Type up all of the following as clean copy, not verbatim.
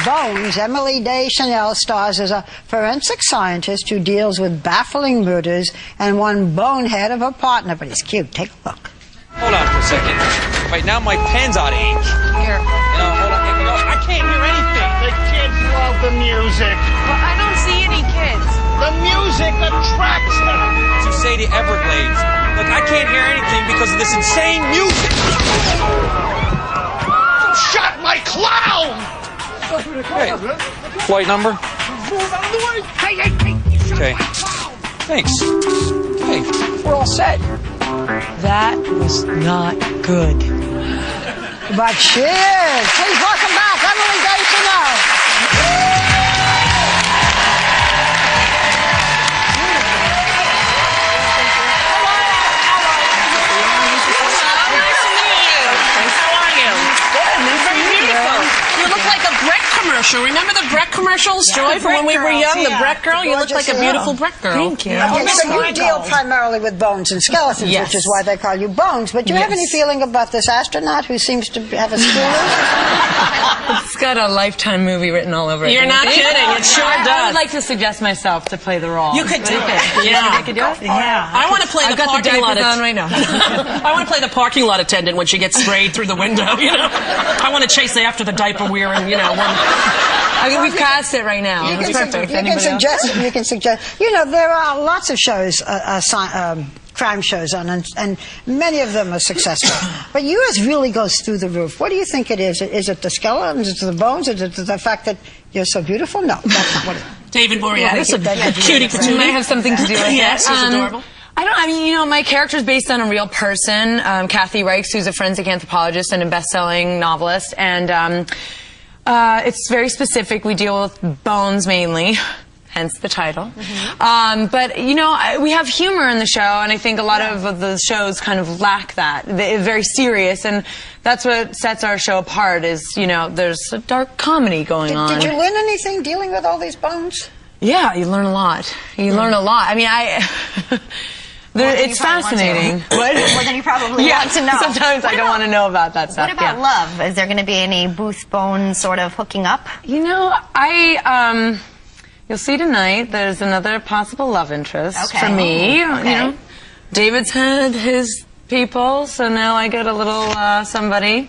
Bones, Emily Deschanel stars as a forensic scientist who deals with baffling murders and one bonehead of a partner. But he's cute. Take a look. Hold on for a second. Wait, now my pen's out of ink. Here. No, hold on. No, I can't hear anything. The kids love the music. Well, I don't see any kids. The music attracts them. To say the Everglades. Look, I can't hear anything because of this insane music. You shot my clown! Hey, flight number? Okay. Thanks. Okay, we're all set. That was not good. But she is. Please welcome back Emily Deschanel. You look like a Breck commercial. Remember the Breck commercials, Joy, from when we were young? The Breck girl? You look like a beautiful Breck girl. Thank you. Okay, so you deal primarily with bones and skeletons, which is why they call you Bones. But do you have any feeling about this astronaut who seems to have a school? It's got a Lifetime movie written all over it. You're not kidding. It sure does. I would like to suggest myself to play the role. You could do it. Yeah. I could do it? Yeah. I want to play the parking lot on right now. I want to play the parking lot attendant when she gets sprayed through the window, you know. I want to chase after the diaper wearing, you know. I mean, we've cast it right now. It's perfect. You can suggest. You know, there are lots of shows, crime shows on, and many of them are successful. But yours really goes through the roof. What do you think it is? Is it the skeletons? Is it the bones? Is it the fact that you're so beautiful? No, that's not what it is. David Boreanaz, a cutie patootie. Might have something to do with it. Yes, he's adorable. I mean, you know, my character's based on a real person, Kathy Reichs, who's a forensic anthropologist and a best-selling novelist, and it's very specific. We deal with bones mainly, hence the title. But, you know, we have humor in the show, and I think a lot of the shows kind of lack that. They're very serious, and that's what sets our show apart is, you know, there's a dark comedy going on. Did you learn anything dealing with all these bones? Yeah, you learn a lot. You learn a lot. I mean, it's fascinating. More than you probably want to know. Sometimes I don't want to know about that stuff. What about love? Is there going to be any Booth Bones sort of hooking up? You know, you'll see tonight there's another possible love interest for me. You know, David's had his people, so now I get a little somebody.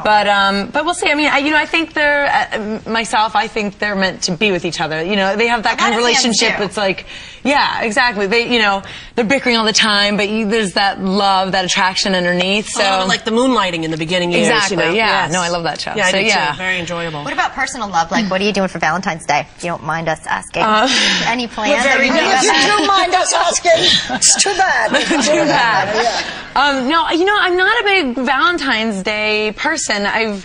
But we'll see. I mean, I think I think they're meant to be with each other. You know, they have that kind of relationship. It's like, yeah, exactly. They're bickering all the time, but there's that love, that attraction underneath. So like the moonlighting in the beginning years. Exactly. You know? Yeah. Yes. No, I love that show. Yeah, I do too. Very enjoyable. What about personal love? Like, what are you doing for Valentine's Day? If you don't mind us asking. Any plans? You do mind us asking. It's too bad. Too bad. No, you know, I'm not a big Valentine's Day person. I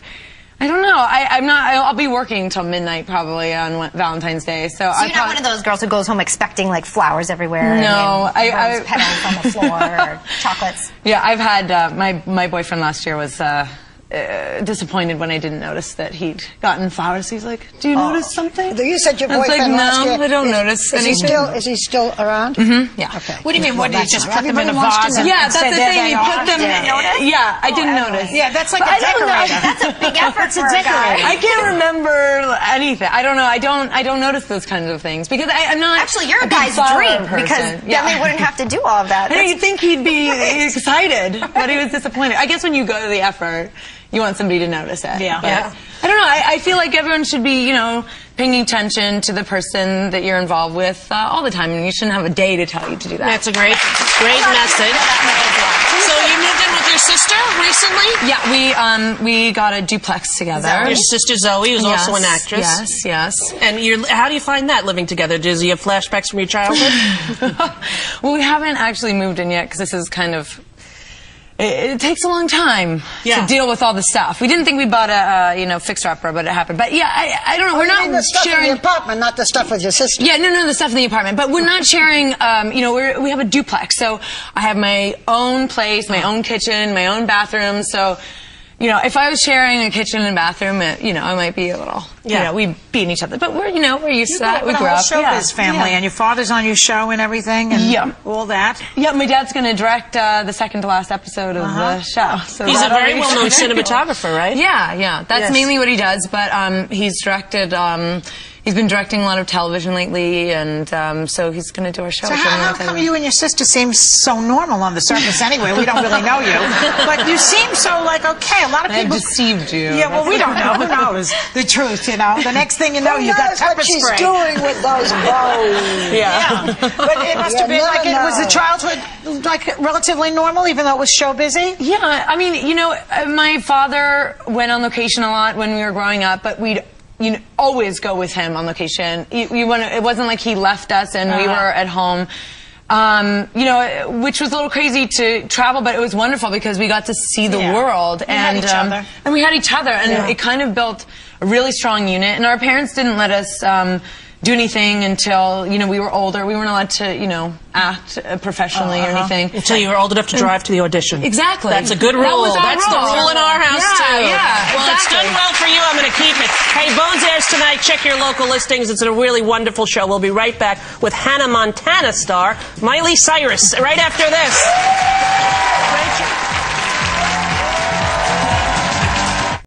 don't know. I'm not. I'll be working until midnight probably on Valentine's Day. So you're not one of those girls who goes home expecting like flowers everywhere. No, and petals on the floor or chocolates. Yeah, I've had my boyfriend last year was disappointed when I didn't notice that he'd gotten flowers. He's like, "Do you notice something?" You said your I was boyfriend like, last year. No, I don't notice anything. Is he still around? Mm-hmm. Yeah. Okay. What do you mean? What, did you just put them in a vase? Yeah, that's the thing. You put them. Yeah, I didn't notice. Yeah, that's like a decorator. That's a big effort for a guy. I can't remember anything. I don't know. I don't notice those kinds of things because I'm not. Actually, you're a guy's dream because then they wouldn't have to do all of that. I know, you'd think he'd be excited, but he was disappointed. I guess when you go to the effort, you want somebody to notice it. Yeah. But I don't know. I feel like everyone should be, you know, paying attention to the person that you're involved with all the time, and you shouldn't have a day to tell you to do that. That's a great message. So you moved in with your sister recently? Yeah, we got a duplex together. Your sister Zoe, who's also an actress. Yes. And how do you find that living together? Does you have flashbacks from your childhood? Well, we haven't actually moved in yet because this is kind of. It takes a long time to deal with all the stuff. We didn't think we bought a fixer-upper, but it happened. But yeah, I don't know. We're not the stuff sharing in the apartment, not the stuff with your sister. Yeah, no, the stuff in the apartment. But we're not sharing. We have a duplex, so I have my own place, my own kitchen, my own bathroom. So you know, if I was sharing a kitchen and bathroom, you know, I might be a little, you know, we beat each other. But we're used to that. We grew up. Showbiz family, and your father's on your show and everything, and all that. Yeah, my dad's going to direct the second to last episode of the show. So he's a very well-known cinematographer, right? Yeah. That's mainly what he does. But he's directed. He's been directing a lot of television lately, and so he's going to do our show. So how come you and your sister seem so normal on the surface anyway? We don't really know you. But you seem so like, okay, a lot of people... I've deceived you. Yeah, well, we don't know. Who knows the truth, you know? The next thing you know, you got pepper spray. What she's doing with those bows. Yeah. But it must have been like, was the childhood like relatively normal, even though it was show busy? Yeah, I mean, you know, my father went on location a lot when we were growing up, but we'd always go with him on location. It wasn't like he left us and we were at home. You know, which was a little crazy to travel, but it was wonderful because we got to see the world. And we had each other, and it kind of built a really strong unit. And our parents didn't let us do anything until, you know, we were older. We weren't allowed to, you know, act professionally or anything. Until you were old enough to drive to the audition. Exactly. That's a good rule. That's the rule in our house, too. Yeah, well, it's done well for you. I'm going to keep it. Hey, Bones airs tonight. Check your local listings. It's a really wonderful show. We'll be right back with Hannah Montana star Miley Cyrus right after this.